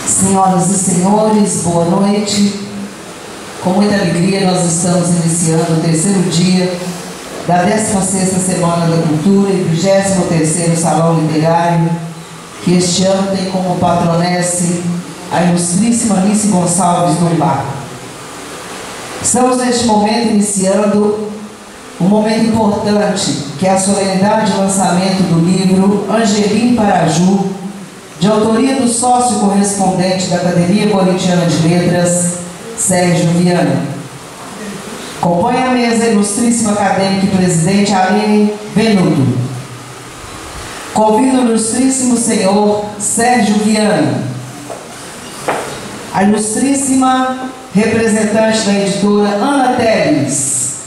Senhoras e senhores, boa noite. Com muita alegria nós estamos iniciando o terceiro dia da 16ª Semana da Cultura e 23º Salão Literário, que este ano tem como patronesse a ilustríssima Alice Gonçalves do Bar. Estamos neste momento iniciando um momento importante, que é a solenidade de lançamento do livro Angelim Paraju, de autoria do sócio correspondente da Academia Corintiana de Letras, Sérgio Viana. Compõe a mesa a ilustríssima acadêmica e presidente Aline Venuto. Convido o ilustríssimo senhor Sérgio Viana, a ilustríssima representante da editora Ana Teles,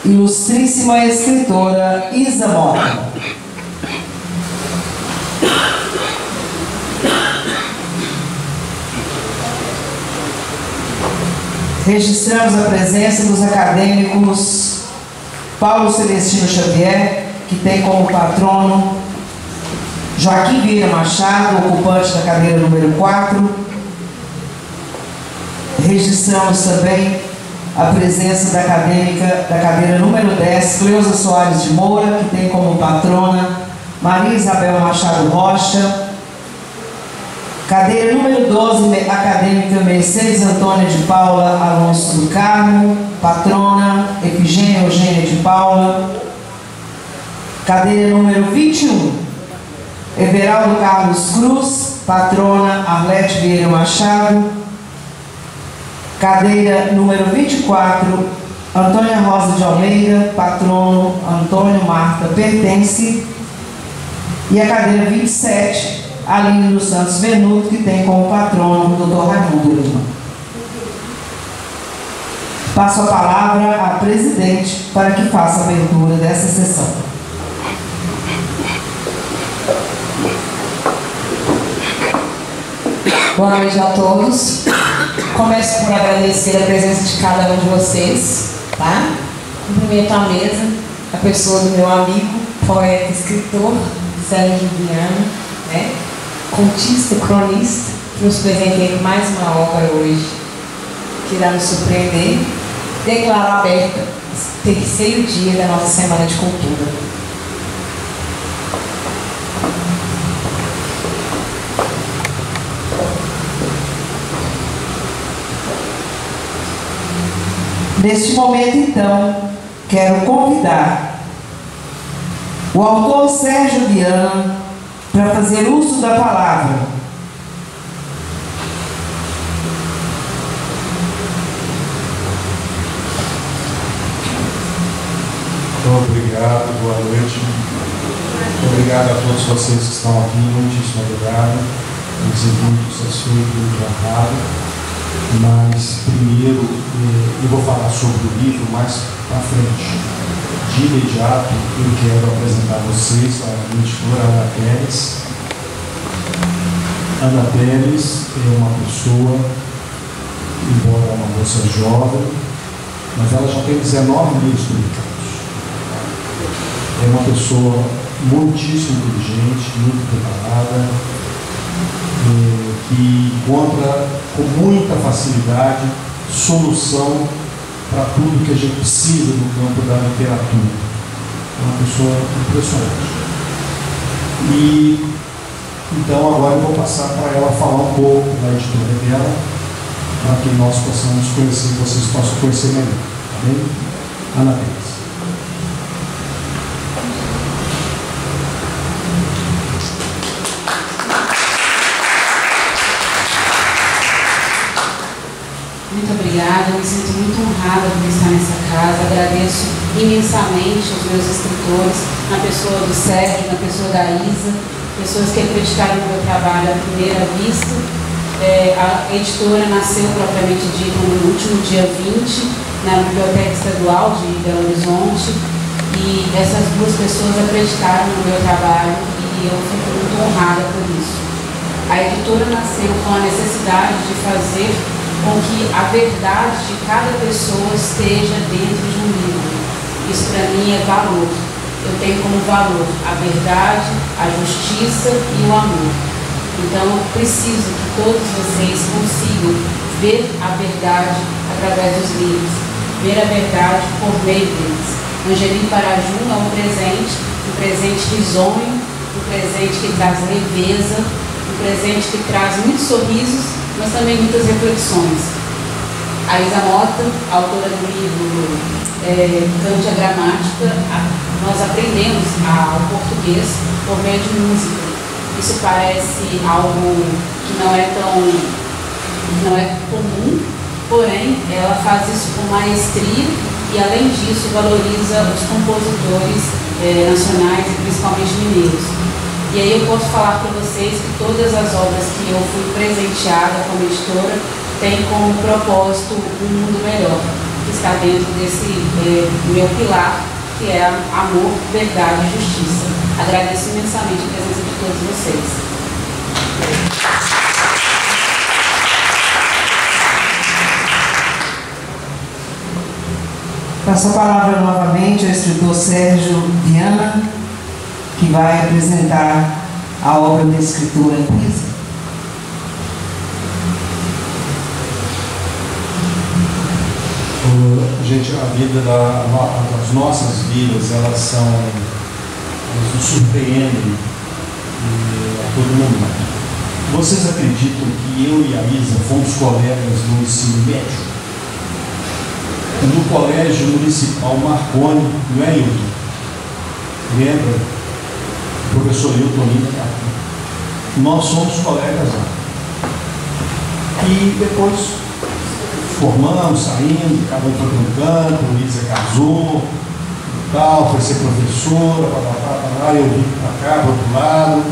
ilustríssima escritora Isa Mota. Registramos a presença dos acadêmicos Paulo Celestino Xavier, que tem como patrono Joaquim Vieira Machado, ocupante da cadeira número 4. Registramos também a presença da acadêmica da cadeira número 10, Cleusa Soares de Moura, que tem como patrona Maria Isabel Machado Rocha. Cadeira número 12, acadêmica Mercedes Antônia de Paula Alonso do Carmo, patrona Efigênia Eugênia de Paula. Cadeira número 21, Everaldo Carlos Cruz, patrona Arlete Vieira Machado. Cadeira número 24, Antônia Rosa de Almeida, patrono Antônio Marta Pertence. E a cadeira 27, Aline dos Santos Venuto, que tem como patrono o Dr. Raimundo Lima. Passo a palavra à presidente para que faça a abertura dessa sessão. Boa noite a todos. Começo por agradecer a presença de cada um de vocês, tá? Cumprimento a mesa, a pessoa do meu amigo, poeta, escritor, Sérgio Viana, né? Contista, cronista, que nos presenteia com mais uma obra hoje, que irá nos surpreender. Declaro aberta o terceiro dia da nossa Semana de Cultura. Neste momento, então, quero convidar o autor Sérgio Viana para fazer uso da palavra. Muito obrigado, boa noite. Muito obrigado a todos vocês que estão aqui, muitíssimo obrigado. Eu dizer muito satisfeito, muito honrado. Mas primeiro eu vou falar sobre o livro mais para frente. De imediato eu quero apresentar a vocês a editora Ana Teles. Ana Teles é uma pessoa, embora uma moça jovem, mas ela já tem 19 livros publicados. É uma pessoa muitíssimo inteligente, muito preparada, que encontra com muita facilidade solução para tudo que a gente precisa no campo da literatura. É uma pessoa impressionante. E então agora eu vou passar para ela falar um pouco da editora dela, para que nós possamos conhecer, vocês possam conhecer melhor. Tá bem? Ana Teles. Muito obrigada, eu me sinto muito honrada por estar nessa casa. Agradeço imensamente aos meus escritores, na pessoa do Sérgio, na pessoa da Isa, pessoas que acreditaram no meu trabalho à primeira vista. A editora nasceu propriamente dita no último dia 20, na Biblioteca Estadual de Belo Horizonte, e essas duas pessoas acreditaram no meu trabalho e eu fico muito honrada por isso. A editora nasceu com a necessidade de fazer com que a verdade de cada pessoa esteja dentro de um livro. Isso para mim é valor. Eu tenho como valor a verdade, a justiça e o amor. Então, eu preciso que todos vocês consigam ver a verdade através dos livros, ver a verdade por meio deles. Angelim Paraju é um presente risonho, um presente que traz leveza, um presente que traz muitos sorrisos, mas também muitas reflexões. A Isa Mota, autora do livro Cante a Gramática, nós aprendemos o português por meio de música. Isso parece algo que não é comum, porém ela faz isso com maestria e, além disso, valoriza os compositores nacionais e principalmente mineiros. E aí eu posso falar para vocês que todas as obras que eu fui presenteada como editora têm como propósito um mundo melhor, que está dentro desse meu pilar, que é amor, verdade e justiça. Agradeço imensamente a presença de todos vocês. Passo a palavra novamente ao escritor Sérgio Viana, que vai apresentar a obra da escritora Isa. Gente, a vida das nossas vidas, elas nos surpreendem a todo momento. Vocês acreditam que eu e a Isa fomos colegas no ensino médio? No Colégio Municipal Marconi, não é, Hilton? Lembra? O professor Hilton Lima. Nós somos colegas lá. E depois formamos, saímos, cada um foi para um canto, a Isa casou, tal, foi ser professora, eu vim para cá, para o outro lado.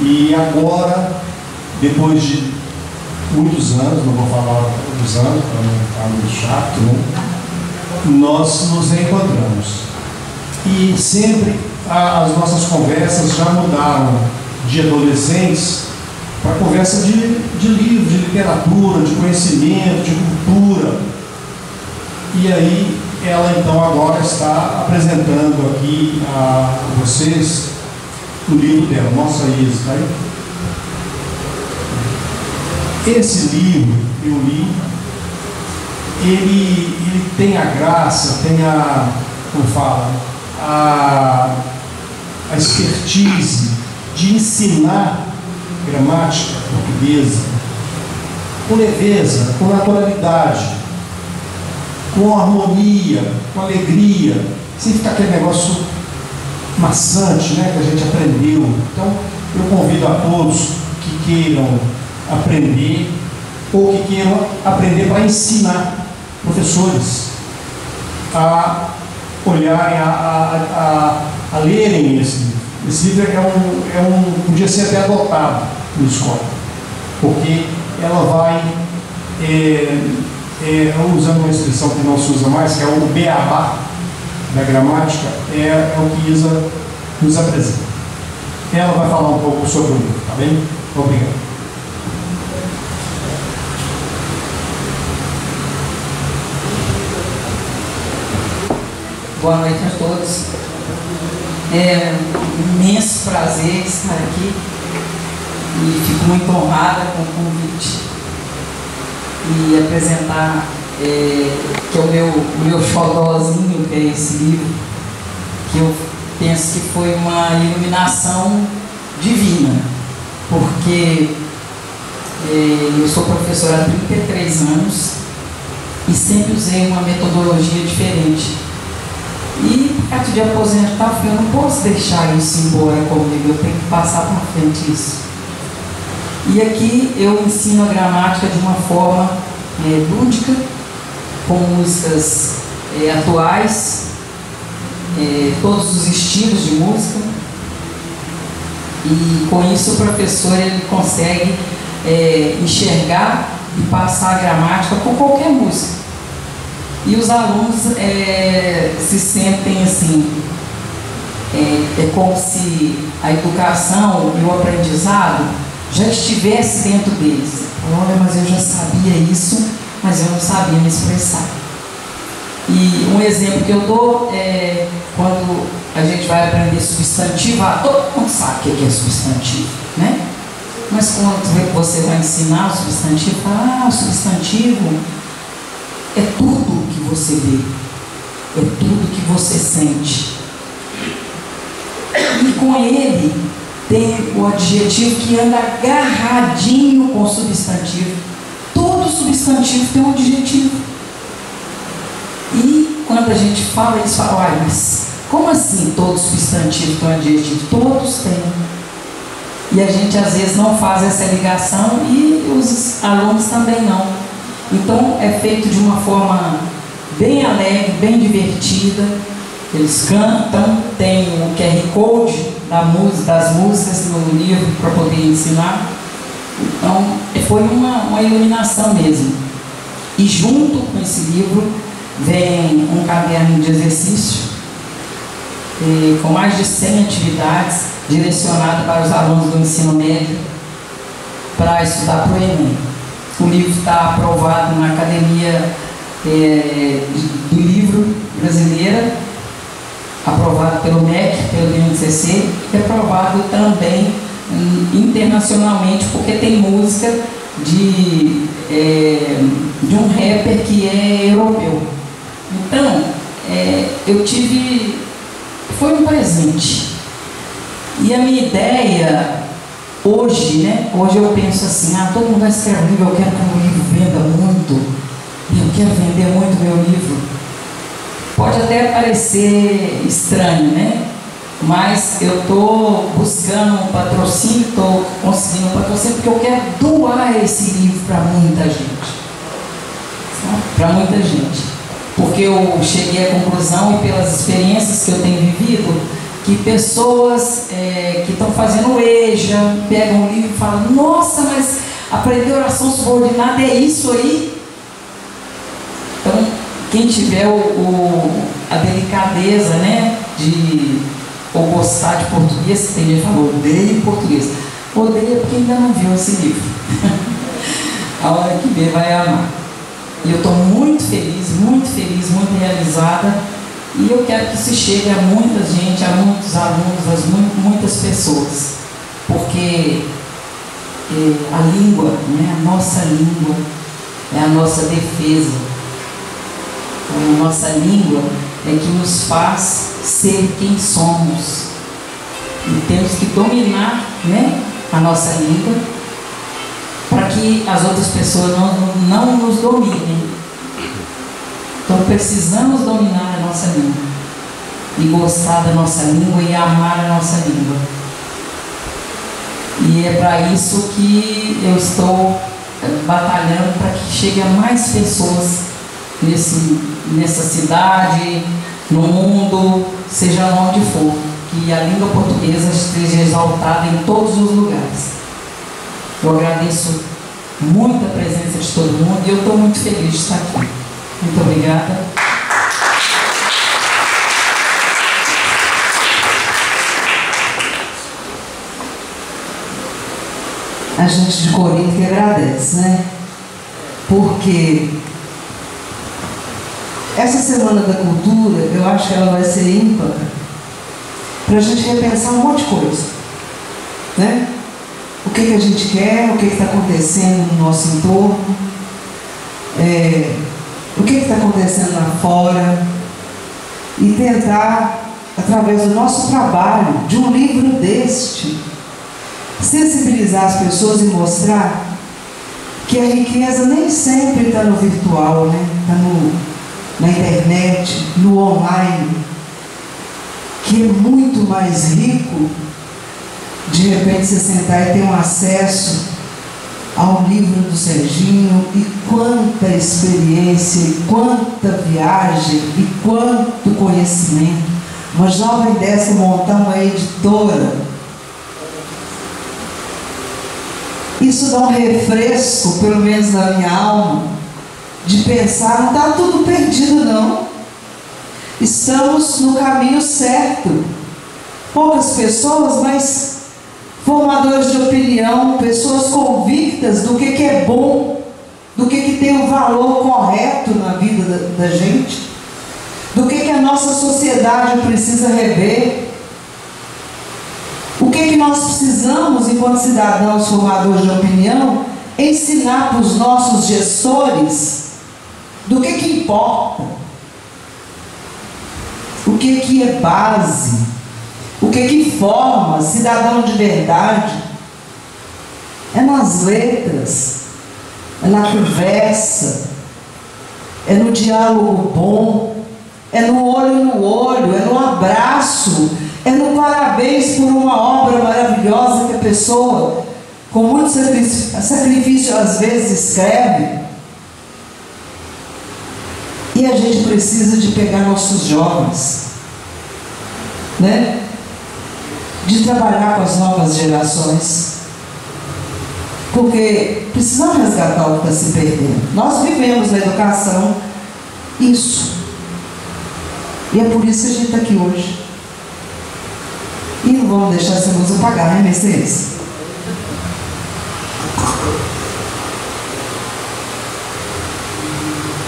E agora, depois de muitos anos, não vou falar dos anos, para não ficar muito chato, né? Nós nos reencontramos. E sempre as nossas conversas já mudaram de adolescentes para conversa de livro, de literatura, de conhecimento, de cultura. E aí ela então agora está apresentando aqui a vocês o livro dela. Nossa Isa, está aí? Esse livro eu li, ele tem a graça, tem a expertise de ensinar gramática portuguesa com leveza, com naturalidade, com harmonia, com alegria, sem ficar aquele negócio maçante, né, que a gente aprendeu. Então, eu convido a todos que queiram aprender ou que queiram aprender para ensinar professores a olharem, a lerem esse livro. Esse livro podia ser até adotado na escola, porque ela vai, usando uma expressão que não se usa mais, que é o beabá da gramática, é o que Isa nos apresenta. Ela vai falar um pouco sobre o livro, tá bem? Obrigado. Boa noite a todos. É um imenso prazer estar aqui e fico muito honrada com o convite e apresentar que é o meu xodózinho, que é esse livro, que eu penso que foi uma iluminação divina, porque eu sou professora há 33 anos e sempre usei uma metodologia diferente. E, perto de aposentar, eu não posso deixar isso embora comigo, eu tenho que passar para frente isso. E aqui eu ensino a gramática de uma forma lúdica, com músicas atuais, todos os estilos de música. E com isso o professor ele consegue enxergar e passar a gramática com qualquer música. E os alunos se sentem assim, é como se a educação e o aprendizado já estivesse dentro deles. Olha, mas eu já sabia isso, mas eu não sabia me expressar. E um exemplo que eu dou é quando a gente vai aprender substantivo, todo mundo sabe o que é substantivo, né? Mas quando você vai ensinar o substantivo, fala, o substantivo é tudo que você vê, é tudo que você sente. E com ele tem o adjetivo que anda agarradinho com o substantivo. Todo substantivo tem um adjetivo. E quando a gente fala isso, fala, mas como assim todo substantivo tem um adjetivo? Todos têm. E a gente às vezes não faz essa ligação e os alunos também não. Então é feito de uma forma bem alegre, bem divertida. Eles cantam, tem o QR Code das músicas no livro para poder ensinar. Então foi uma iluminação mesmo. E junto com esse livro vem um caderno de exercício com mais de 100 atividades direcionado para os alunos do ensino médio para estudar para o Enem. O livro está aprovado na Academia do Livro Brasileira, aprovado pelo MEC, pelo BNCC, e aprovado também internacionalmente, porque tem música de um rapper que é europeu. Então, foi um presente. E a minha ideia hoje, né? Hoje eu penso assim, todo mundo vai escrever um livro, eu quero que o meu livro venda muito, eu quero vender muito meu livro. Pode até parecer estranho, né? Mas eu estou buscando um patrocínio, estou conseguindo um patrocínio, porque eu quero doar esse livro para muita gente. Para muita gente. Porque eu cheguei à conclusão, e pelas experiências que eu tenho vivido, que pessoas que estão fazendo EJA, pegam um livro e falam, nossa, mas aprender oração subordinada é isso aí? Então, quem tiver a delicadeza, né, ou gostar de português, tem gente que fala, odeio português. Odeia porque ainda não viu esse livro. A hora que ver vai amar. E eu estou muito feliz, muito realizada. E eu quero que isso chegue a muita gente, a muitos alunos, a muitas pessoas. Porque a língua, né, a nossa língua, é a nossa defesa. A nossa língua é que nos faz ser quem somos. E temos que dominar, né, a nossa língua para que as outras pessoas não nos dominem. Então precisamos dominar a nossa língua e gostar da nossa língua e amar a nossa língua. E é para isso que eu estou batalhando para que chegue a mais pessoas nessa cidade, no mundo, seja onde for, que a língua portuguesa esteja exaltada em todos os lugares. Eu agradeço muito a presença de todo mundo e eu estou muito feliz de estar aqui. Muito obrigada. A gente de Corinto que agradece, né? Porque essa Semana da Cultura, eu acho que ela vai ser ímpar para a gente repensar um monte de coisa, né? O que a gente quer, o que está acontecendo no nosso entorno, o que está acontecendo lá fora, e tentar, através do nosso trabalho, de um livro deste, sensibilizar as pessoas e mostrar que a riqueza nem sempre está no virtual, né? Está na internet, no online, que é muito mais rico de repente você sentar e ter um acesso ao livro do Serginho, e quanta experiência, e quanta viagem, e quanto conhecimento. Uma jovem dessa montar uma editora, isso dá um refresco, pelo menos na minha alma, de pensar, não está tudo perdido não, estamos no caminho certo. Poucas pessoas, mas formadores de opinião, pessoas convictas do que é bom, do que tem um valor correto na vida da gente, do que a nossa sociedade precisa rever, o que que nós precisamos, enquanto cidadãos formadores de opinião, ensinar para os nossos gestores do que importa, o que é base, o que forma cidadão de verdade. É nas letras, é na conversa, é no diálogo bom, é no olho, é no abraço, é no parabéns por uma obra maravilhosa que a pessoa, com muito sacrifício, às vezes escreve. E a gente precisa de pegar nossos jovens, né? De trabalhar com as novas gerações, porque precisamos resgatar o que está se perdendo. Nós vivemos na educação isso, e é por isso que a gente está aqui hoje. E não vamos deixar essa luz apagar, né, Mercedes?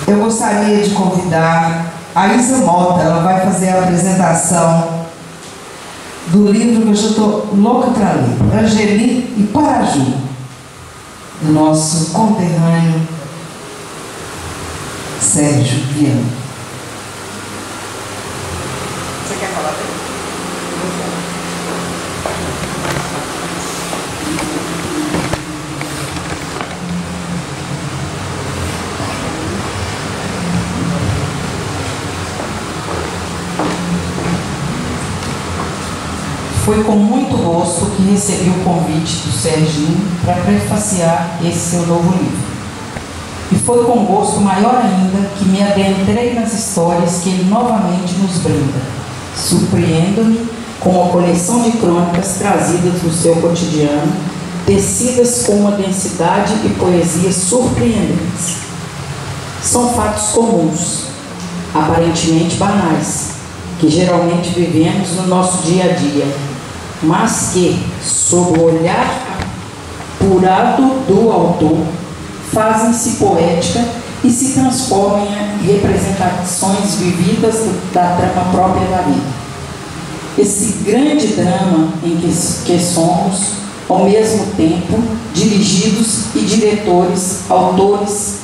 Eu gostaria de convidar a Isa Mota. Ela vai fazer a apresentação do livro que eu já estou louca para ler, Angelim e Paraju, do nosso conterrâneo Sérgio Viana. Você quer falar dele? Foi com muito gosto que recebi o convite do Serginho para prefaciar esse seu novo livro. E foi com gosto maior ainda que me adentrei nas histórias que ele novamente nos brinda, surpreendendo-me com uma coleção de crônicas trazidas do seu cotidiano, tecidas com uma densidade e poesia surpreendentes. São fatos comuns, aparentemente banais, que geralmente vivemos no nosso dia a dia, mas que, sob o olhar apurado do autor, fazem-se poética e se transformam em representações vividas da trama própria da vida. Esse grande drama em que somos, ao mesmo tempo, dirigidos e diretores, autores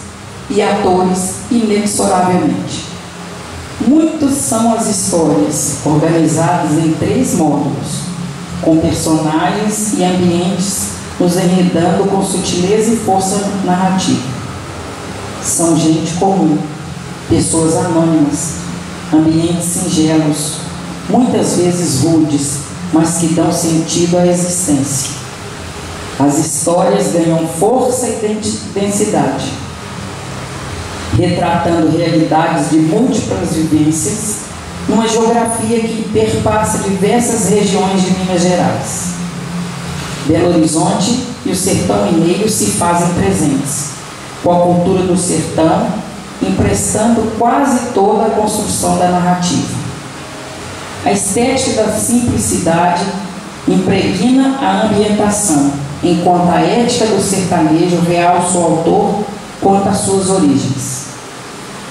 e atores, inexoravelmente. Muitas são as histórias, organizadas em 3 módulos, com personagens e ambientes nos enredando com sutileza e força narrativa. São gente comum, pessoas anônimas, ambientes singelos, muitas vezes rudes, mas que dão sentido à existência. As histórias ganham força e densidade, retratando realidades de múltiplas vivências, numa geografia que perpassa diversas regiões de Minas Gerais. Belo Horizonte e o sertão mineiro se fazem presentes, com a cultura do sertão emprestando quase toda a construção da narrativa. A estética da simplicidade impregna a ambientação, enquanto a ética do sertanejo realça o autor quanto às suas origens.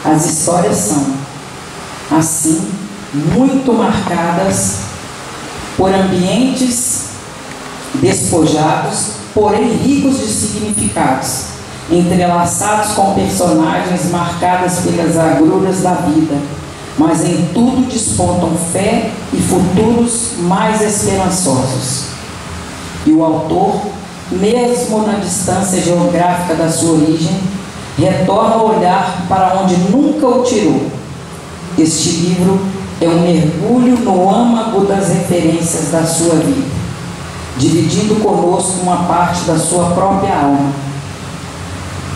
As histórias são, assim, muito marcadas por ambientes despojados, porém ricos de significados, entrelaçados com personagens marcadas pelas agruras da vida, mas em tudo despontam fé e futuros mais esperançosos. E o autor, mesmo na distância geográfica da sua origem, retorna o olhar para onde nunca o tirou. Este livro é um mergulho no âmago das referências da sua vida, dividindo conosco uma parte da sua própria alma.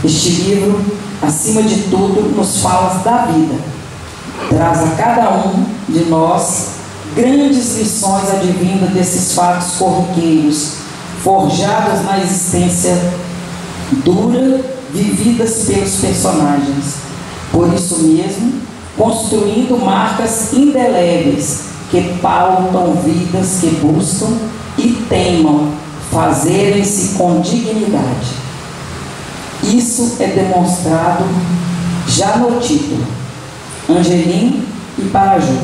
Este livro, acima de tudo, nos fala da vida. Traz a cada um de nós grandes lições advindas desses fatos corriqueiros, forjados na existência dura, vividas pelos personagens. Por isso mesmo, construindo marcas indeléveis que pautam vidas que buscam e teimam fazerem-se com dignidade. Isso é demonstrado já no título, Angelim e Paraju.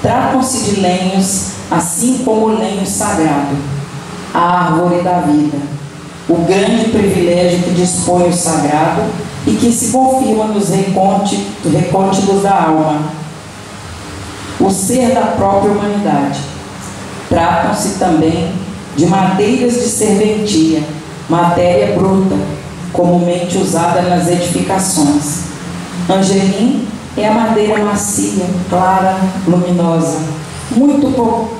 Tratam-se de lenhos assim como o lenho sagrado, a árvore da vida, o grande privilégio que dispõe o sagrado e que se confirma nos recônditos da alma, o ser da própria humanidade. Tratam-se também de madeiras de serventia, matéria bruta, comumente usada nas edificações. Angelim é a madeira macia, clara, luminosa, muito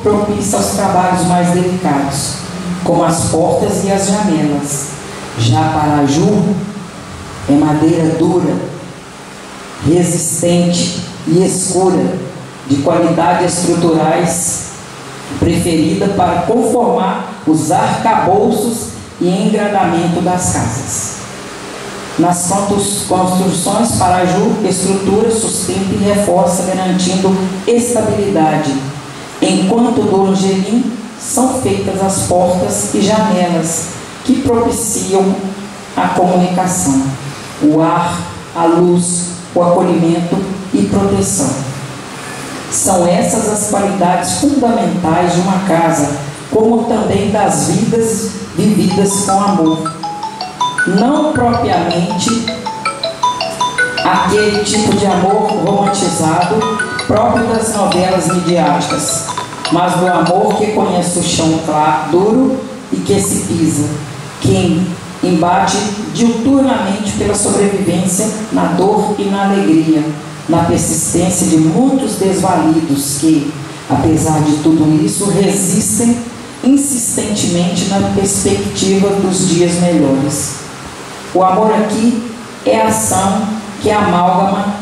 propícia aos trabalhos mais delicados, como as portas e as janelas. Já Paraju é madeira dura, resistente e escura, de qualidades estruturais, preferida para conformar os arcabouços e engradamento das casas. Nas construções, Paraju estrutura, sustenta e reforça, garantindo estabilidade, enquanto do Angelim são feitas as portas e janelas que propiciam a comunicação, o ar, a luz, o acolhimento e proteção. São essas as qualidades fundamentais de uma casa, como também das vidas vividas com amor. Não propriamente aquele tipo de amor romantizado próprio das novelas midiáticas, mas do amor que conhece o chão duro e que se pisa, que embate diuturnamente pela sobrevivência na dor e na alegria, na persistência de muitos desvalidos que, apesar de tudo isso, resistem insistentemente na perspectiva dos dias melhores. O amor aqui é a ação que amálgama,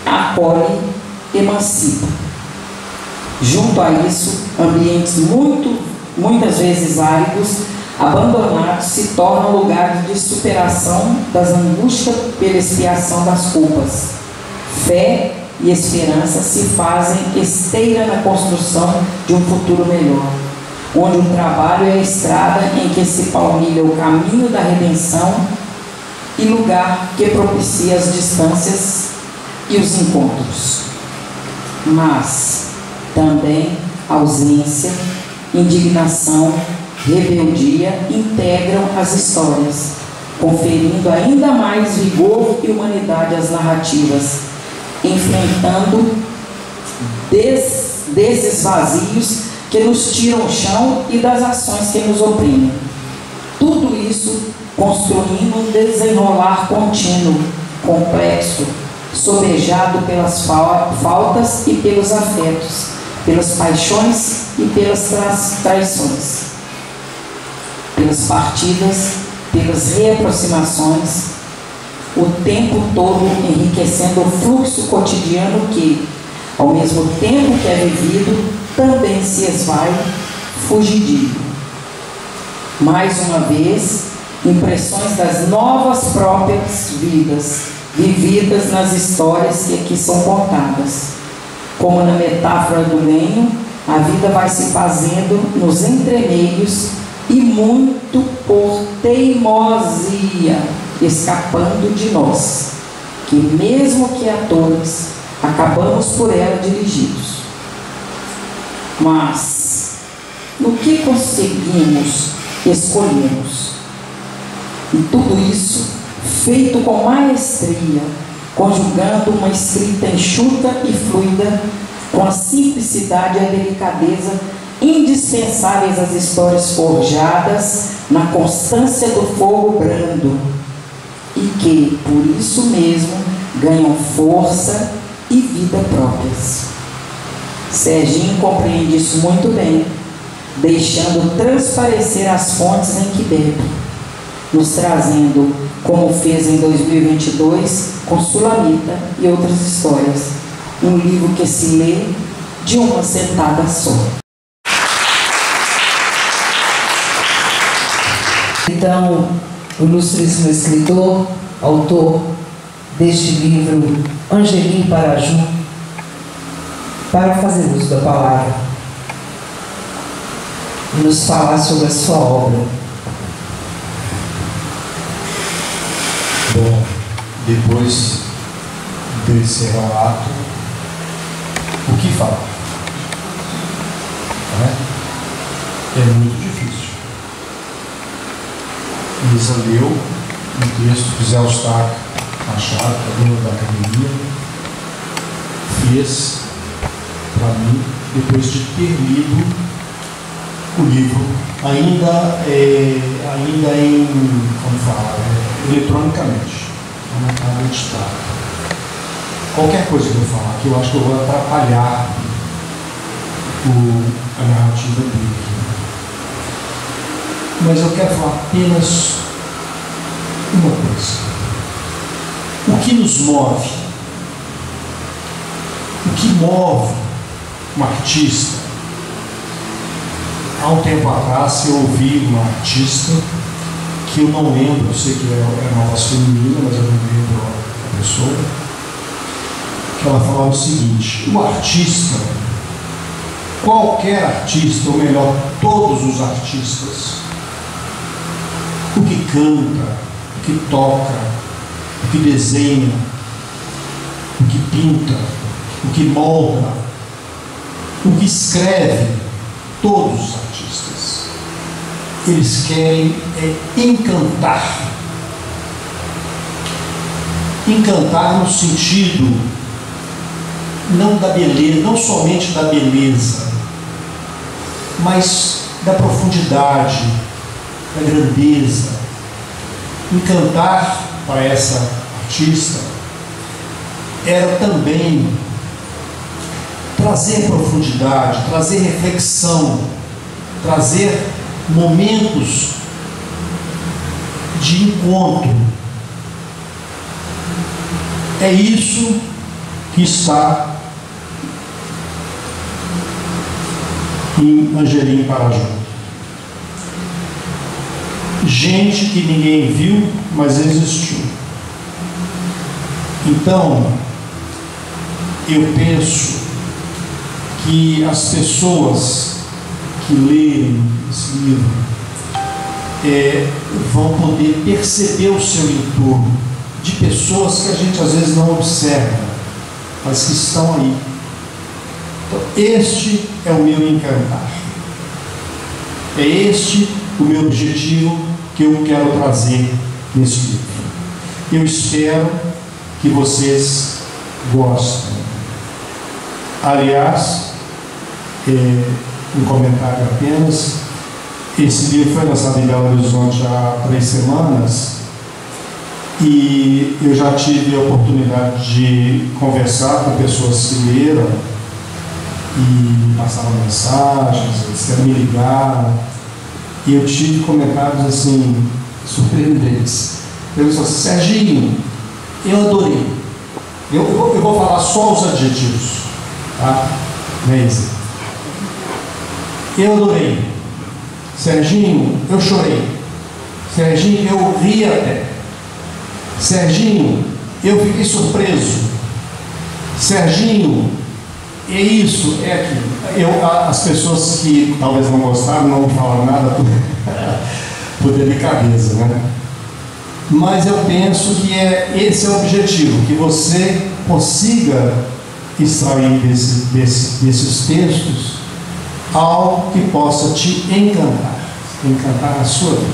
acolhe, emancipa. Junto a isso, ambientes muitas vezes áridos, abandonados, se tornam lugares de superação das angústias pela expiação das culpas. Fé e esperança se fazem esteira na construção de um futuro melhor, onde o trabalho é a estrada em que se palmilha o caminho da redenção e lugar que propicia as distâncias e os encontros. Mas também ausência, indignação, rebeldia integram as histórias, conferindo ainda mais vigor e humanidade às narrativas, enfrentando desses vazios que nos tiram o chão e das ações que nos oprimem. Tudo isso construindo um desenrolar contínuo, complexo, sobejado pelas faltas e pelos afetos, pelas paixões e pelas traições, pelas partidas, pelas reaproximações, o tempo todo enriquecendo o fluxo cotidiano que, ao mesmo tempo que é vivido, também se esvai, fugidio. Mais uma vez, impressões das novas próprias vidas, vividas nas histórias que aqui são contadas. Como na metáfora do lenho, a vida vai se fazendo nos entremeios e muito por teimosia, escapando de nós, que mesmo que atores, acabamos por ela dirigidos. Mas, no que conseguimos, escolhemos. E tudo isso feito com maestria, conjugando uma escrita enxuta e fluida com a simplicidade e a delicadeza indispensáveis às histórias forjadas na constância do fogo brando e que, por isso mesmo, ganham força e vida próprias. Serginho compreende isso muito bem, deixando transparecer as fontes em que bebe, nos trazendo, como fez em 2022, com Sulamita e outras histórias, um livro que se lê de uma sentada só. Então, o ilustríssimo escritor, autor deste livro, Angelim Paraju, para fazer uso da palavra e nos falar sobre a sua obra. Bom, depois desse relato, o que falar? Não é? É muito difícil. Isa leu um texto que Zé Eustáquio Machado, que é dono da academia, fez para mim, depois de ter lido o livro, ainda em, como fala, eletronicamente, não está editado. Qualquer coisa que eu falar aqui, eu acho que eu vou atrapalhar a narrativa dele. Mas eu quero falar apenas uma coisa. O que nos move? O que move um artista? Há um tempo atrás eu ouvi uma artista que eu não lembro, eu sei que é uma voz feminina, mas eu não lembro a pessoa, que ela falava o seguinte: o artista, qualquer artista, ou melhor, todos os artistas, o que canta, o que toca, o que desenha, o que pinta, o que molda, o que escreve, todos os artistas, eles querem encantar. Encantar no sentido não da beleza, não somente da beleza, mas da profundidade, da grandeza. Encantar para essa artista era também trazer profundidade, trazer reflexão, trazer momentos de encontro. É isso que está em Angelim Paraju. Gente que ninguém viu, mas existiu. Então, eu penso que as pessoas que lerem esse livro vão poder perceber o seu entorno, de pessoas que a gente às vezes não observa, mas que estão aí. Então, este é o meu encantar. É este o meu objetivo que eu quero trazer nesse livro. Eu espero que vocês gostem. Aliás, um comentário apenas, esse livro foi lançado em Belo Horizonte há 3 semanas e eu já tive a oportunidade de conversar com pessoas que leram e me passaram mensagens, eles me ligaram, e eu tive comentários assim, surpreendentes. Eu disse assim: Serginho, eu adorei. Eu vou falar só os adjetivos, tá? Mesmo. Eu adorei. Serginho, eu chorei. Serginho, eu ri até. Serginho, eu fiquei surpreso. Serginho, é isso, é aquilo. As pessoas que talvez não gostaram não falaram nada por delicadeza, né? Mas eu penso que esse é o objetivo, que você consiga extrair desses textos algo que possa te encantar a sua vida.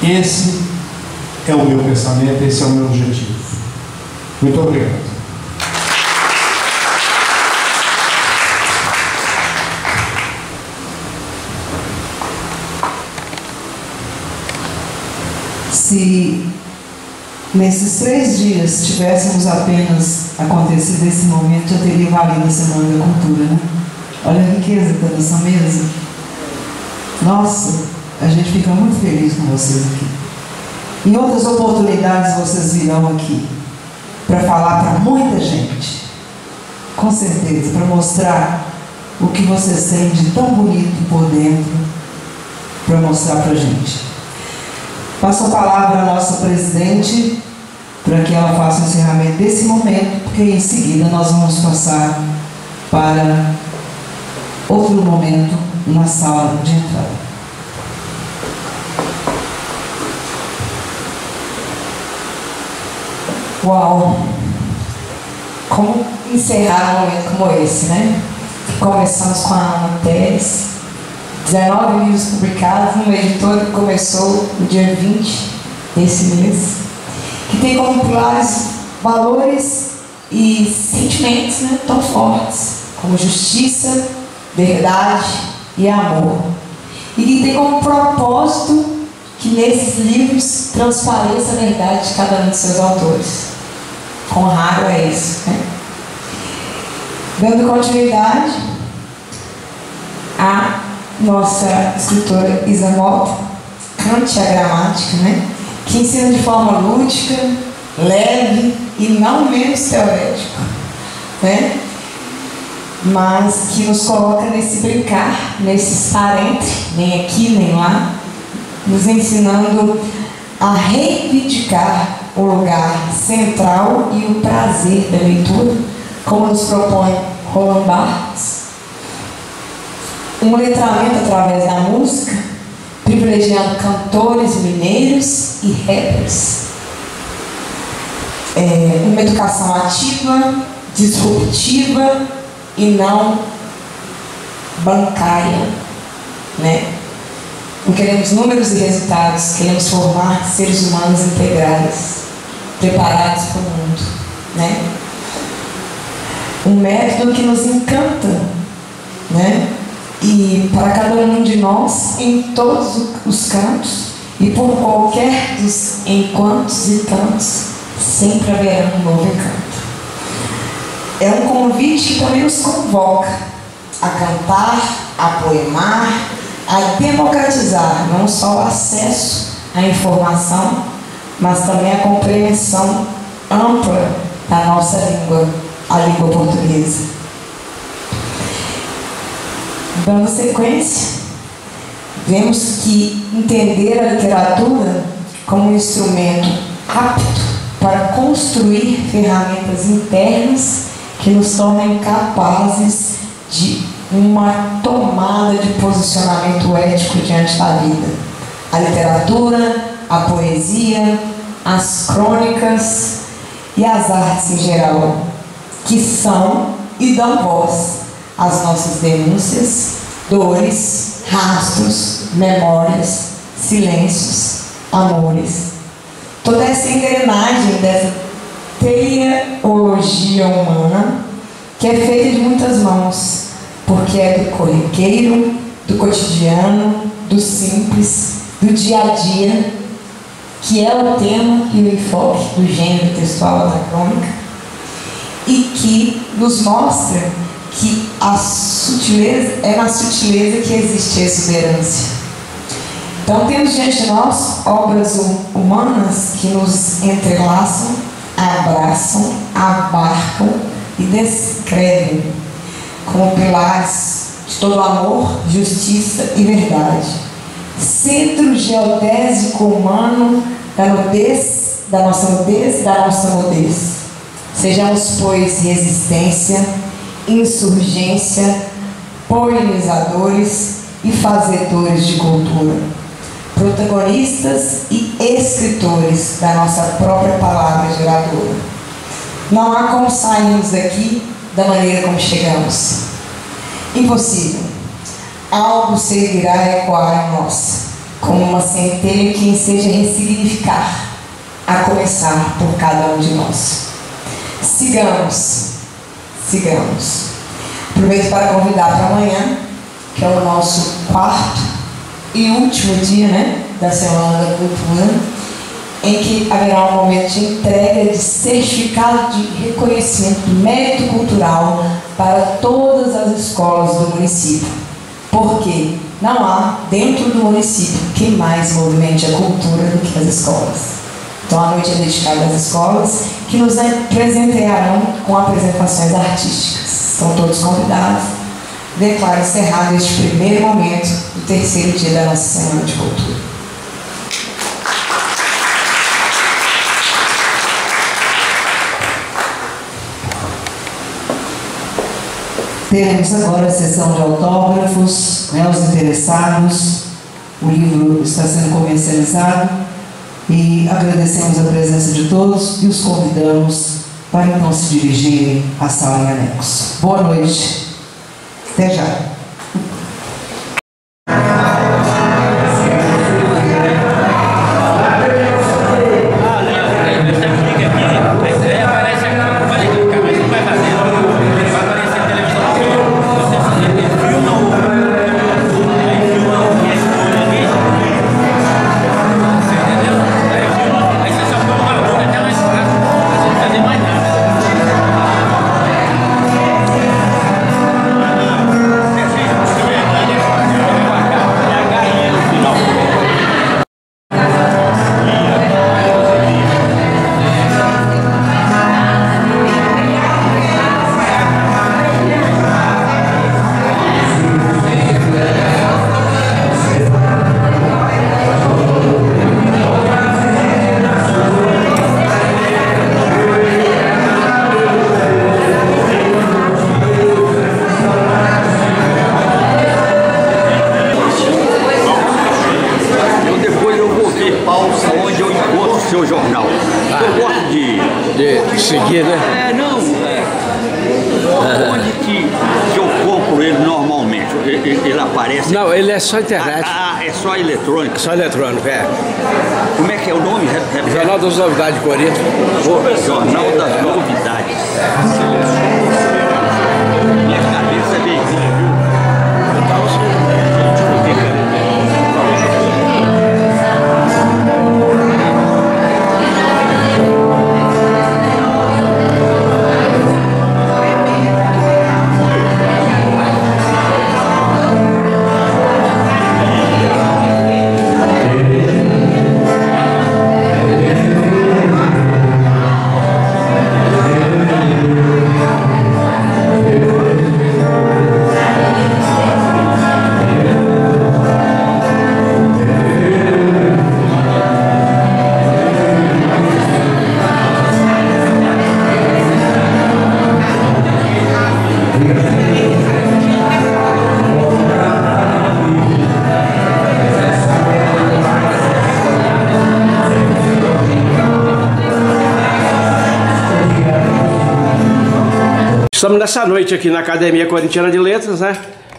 Esse é o meu pensamento, esse é o meu objetivo. Muito obrigado. Se nesses 3 dias tivéssemos apenas acontecido esse momento, já teria valido a Semana da Cultura, né? Olha a riqueza que está nessa mesa. Nossa, a gente fica muito feliz com vocês aqui. Em outras oportunidades vocês virão aqui para falar para muita gente, com certeza, para mostrar o que vocês têm de tão bonito por dentro, para mostrar para a gente. Passo a palavra à nossa presidente para que ela faça o encerramento desse momento, porque em seguida nós vamos passar para outro momento na sala de entrada. Uau! Como encerrar um momento como esse, né? Começamos com a Ana Teres, 19 livros publicados numa editora que começou no dia 20 desse mês, que tem como pilares valores e sentimentos, né, tão fortes como justiça, verdade e amor. E que tem como propósito que nesses livros transpareça a verdade de cada um de seus autores. Quão raro é isso, né? Dando continuidade, a nossa escritora Isa Mota, Cante a Gramática, né? Que ensina de forma lúdica, leve e não menos teorético, né? Mas que nos coloca nesse brincar, nesse estar entre, nem aqui nem lá, nos ensinando a reivindicar o lugar central e o prazer da leitura, como nos propõe Roland Barthes. Um letramento através da música, privilegiando cantores mineiros e rappers. Uma educação ativa, disruptiva e não bancária, né? Não queremos números e resultados, queremos formar seres humanos integrais, preparados para o mundo, né? Um método que nos encanta, né? E para cada um de nós, em todos os cantos e por qualquer dos enquantos e tantos, sempre haverá um novo encanto. É um convite que também nos convoca a cantar, a poemar, a democratizar não só o acesso à informação, mas também a compreensão ampla da nossa língua, a língua portuguesa. Dando sequência, vemos que entender a literatura como um instrumento apto para construir ferramentas internas que nos tornem capazes de uma tomada de posicionamento ético diante da vida. A literatura, a poesia, as crônicas e as artes em geral, que são e dão voz às nossas denúncias, dores, rastros, memórias, silêncios, amores. Toda essa engrenagem dessa teologia humana que é feita de muitas mãos, porque é do corriqueiro, do cotidiano, do simples, do dia a dia, que é o tema e o enfoque do gênero textual da crônica, e que nos mostra que a sutileza, é na sutileza que existe a exuberância. Então temos diante de nós obras humanas que nos entrelaçam, abraçam, abarcam e descrevem como pilares de todo amor, justiça e verdade. Centro geodésico humano da nudez, da nossa nudez, da nossa nudez. Sejamos, pois, resistência, insurgência, polinizadores e fazedores de cultura, protagonistas e escritores da nossa própria palavra geradora. Não há como sairmos daqui da maneira como chegamos. Impossível. Algo seguirá a ecoar em nós, como uma centelha que enseja ressignificar, a começar por cada um de nós. Sigamos. Aproveito para convidar para amanhã, que é o nosso quarto e último dia, né, da Semana da Cultura, em que haverá um momento de entrega de certificado de reconhecimento do mérito cultural para todas as escolas do município. Porque não há, dentro do município, que mais movimente a cultura do que as escolas. Então a noite é dedicada às escolas, que nos presentearão com apresentações artísticas. Estão todos convidados. Declaro encerrado este primeiro momento do terceiro dia da nossa Semana de Cultura. Teremos agora a sessão de autógrafos, né, os interessados. O livro está sendo comercializado e agradecemos a presença de todos e os convidamos para então se dirigirem à sala em anexo. Boa noite. Até já. original. Eu gosto De seguir, né? Onde que eu compro ele normalmente? Ele aparece... Não, ele é só internet. É só eletrônico? Só eletrônico, é. Como é que é o nome? Jornal das Novidades de Corinto. Jornal das Novidades. Minha cabeça é bem viu? Estamos nessa noite aqui na Academia Corintiana de Letras, né?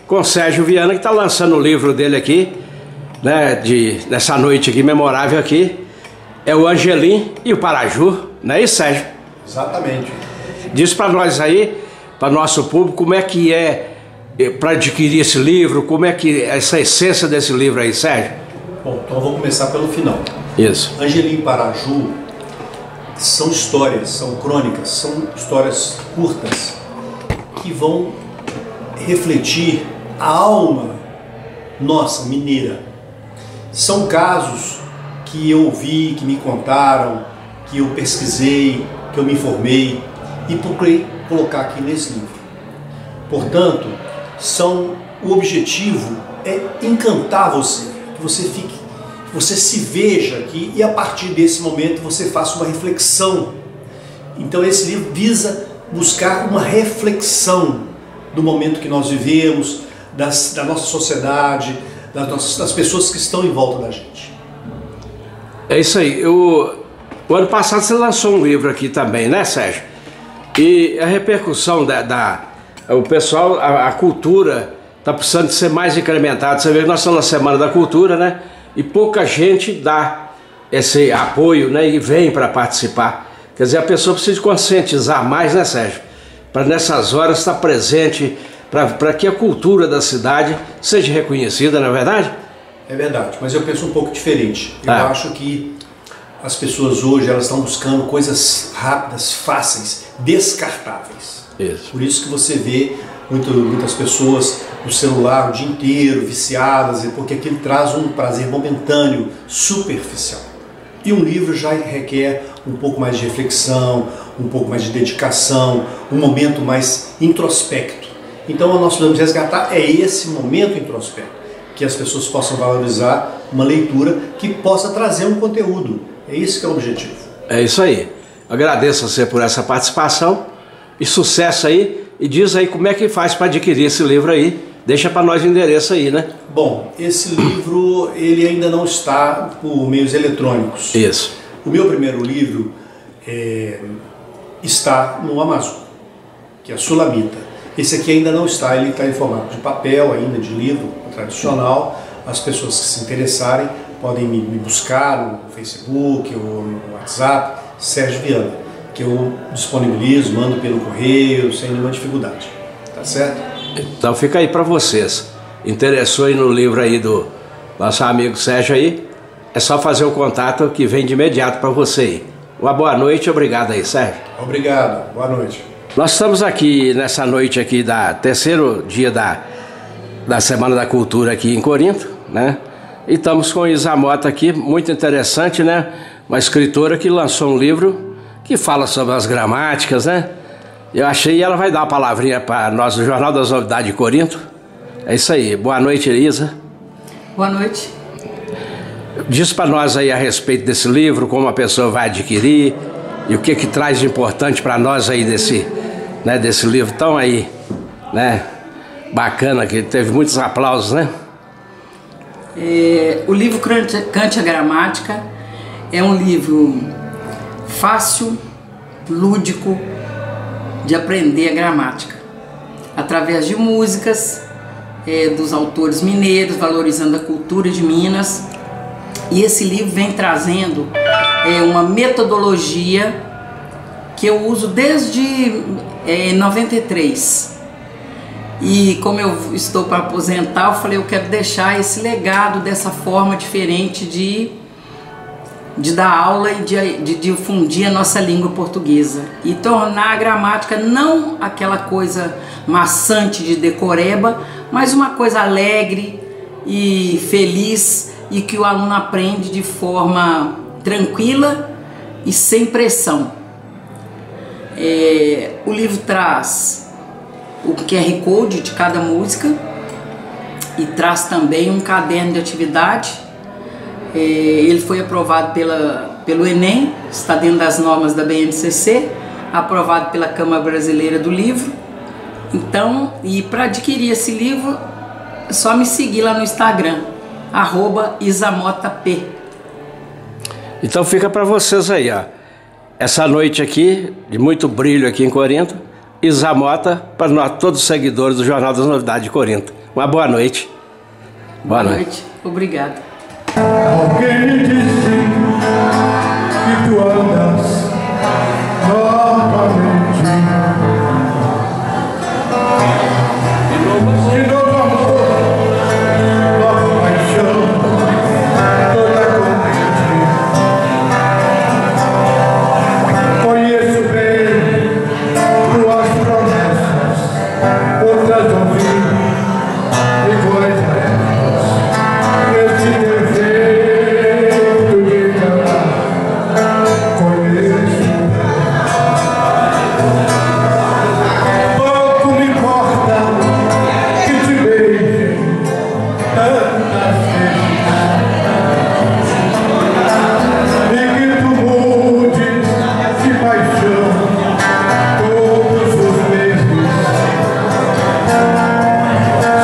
Com o Sérgio Viana, que está lançando o livro dele aqui, né? Nessa noite aqui, memorável aqui. É o Angelim e o Paraju, não é isso, Sérgio? Exatamente. Diz para nós aí, para nosso público, como é que é para adquirir esse livro, como é que é essa essência desse livro aí, Sérgio? Bom, então vamos começar pelo final. Isso. Angelim e Paraju são histórias, são crônicas, são histórias curtas que vão refletir a alma nossa, mineira. São casos que eu ouvi, que me contaram, que eu pesquisei, que eu me informei e procurei colocar aqui nesse livro. Portanto, o objetivo é encantar você, que você fique, que você se veja aqui e a partir desse momento você faça uma reflexão. Então esse livro visa buscar uma reflexão do momento que nós vivemos, da nossa sociedade, das pessoas que estão em volta da gente. É isso aí. O ano passado você lançou um livro aqui também, né, Sérgio? E a repercussão o pessoal, a cultura está precisando de ser mais incrementada. Você vê que nós estamos na Semana da Cultura, né? E pouca gente dá esse apoio, né? E vem para participar. Quer dizer, a pessoa precisa conscientizar mais, né, Sérgio? Para nessas horas estar presente, para que a cultura da cidade seja reconhecida, não é verdade? É verdade, mas eu penso um pouco diferente. Eu acho que as pessoas hoje elas estão buscando coisas rápidas, fáceis, descartáveis. Isso. Por isso que você vê muitas pessoas no celular o dia inteiro, viciadas, porque aquilo traz um prazer momentâneo, superficial. E um livro já requer um pouco mais de reflexão, um pouco mais de dedicação, um momento mais introspecto. Então nós precisamos resgatar esse momento introspecto, que as pessoas possam valorizar uma leitura que possa trazer um conteúdo. É isso que é o objetivo. É isso aí. Agradeço a você por essa participação e sucesso aí. E diz aí como é que faz para adquirir esse livro aí. Deixa para nós o endereço aí, né? Bom, esse livro ele ainda não está por meios eletrônicos. Isso. O meu primeiro livro está no Amazon, que é a Sulamita. Esse aqui ainda não está, ele está em formato de papel ainda, de livro tradicional. As pessoas que se interessarem podem me buscar no Facebook ou no WhatsApp, Sérgio Viana, que eu disponibilizo, mando pelo correio, sem nenhuma dificuldade. Tá certo? Então fica aí para vocês. Interessou aí no livro aí do nosso amigo Sérgio aí, é só fazer o contato que vem de imediato para você aí. Uma boa noite, obrigado aí, Sérgio. Obrigado, boa noite. Nós estamos aqui nessa noite aqui terceiro dia da Semana da Cultura aqui em Corinto, né? E estamos com Isa Mota aqui, muito interessante, né? Uma escritora que lançou um livro que fala sobre as gramáticas, né? Eu achei, ela vai dar uma palavrinha para nós do Jornal das Novidades de Corinto. É isso aí. Boa noite, Isa. Boa noite. Diz para nós aí a respeito desse livro, como a pessoa vai adquirir e o que traz de importante para nós aí desse livro tão aí, né? Bacana, que teve muitos aplausos, né? O livro Cante a Gramática é um livro fácil, lúdico de aprender a gramática, através de músicas dos autores mineiros, valorizando a cultura de Minas. E esse livro vem trazendo uma metodologia que eu uso desde 93. E como eu estou para aposentar, eu falei, eu quero deixar esse legado dessa forma diferente de dar aula e de difundir a nossa língua portuguesa e tornar a gramática não aquela coisa maçante de decoreba, mas uma coisa alegre e feliz, e que o aluno aprende de forma tranquila e sem pressão. O livro traz o QR Code de cada música e traz também um caderno de atividade. Ele foi aprovado pelo Enem, está dentro das normas da BNCC, aprovado pela Câmara Brasileira do Livro. Então, e para adquirir esse livro, é só me seguir lá no Instagram, @isamotap. Então fica para vocês aí, ó. Essa noite aqui, de muito brilho aqui em Corinto, Isamota, para nós todos os seguidores do Jornal das Novidades de Corinto. Uma boa noite. Boa noite. Obrigada. Alguém me disse que tu andas novamente. De novo amor, nova paixão, toda contente. Conheço bem tuas promessas, outras ouvi iguais a elas. Esse defeito de cantar, conheço bem. Pouco me importa que te beije tantas vezes e que tu mudes de paixão todos os meses.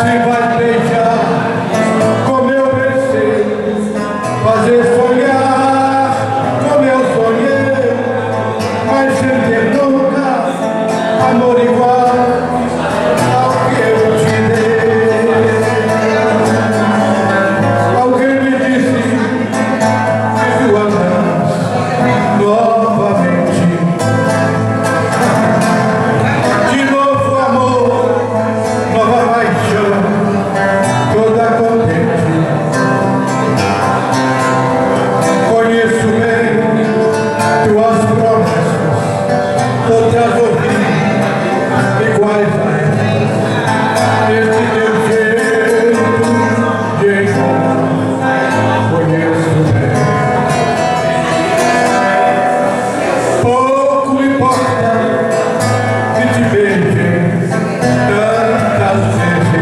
Se vai beijar como eu pensei, fazer sonhar como eu sonhei, mas sem ter nunca amor igual ao que eu te dei. Alguém me disse que tu andas novamente. De novo amor, nova paixão, toda contente. Conheço bem tuas promessas, outras ouvi iguais a elas. Esse teu jeito de encontrar, conheço bem. Pouco importa que te beije tantas vezes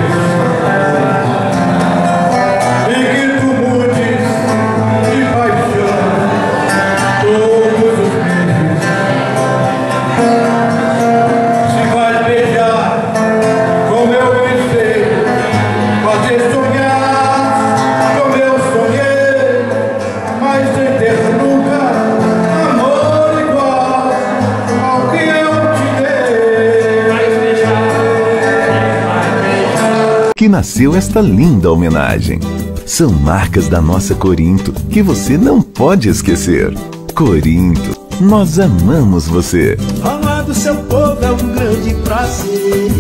e que tu mudes de paixão todos os meses. Se vais beijar como eu pensei, fazer sonhar como eu sonhei, mas sem ter nunca amor igual ao que eu te dei. Que nasceu esta linda homenagem. São marcas da nossa Corinto que você não pode esquecer. Corinto, nós amamos você. Falar do seu povo é um grande prazer.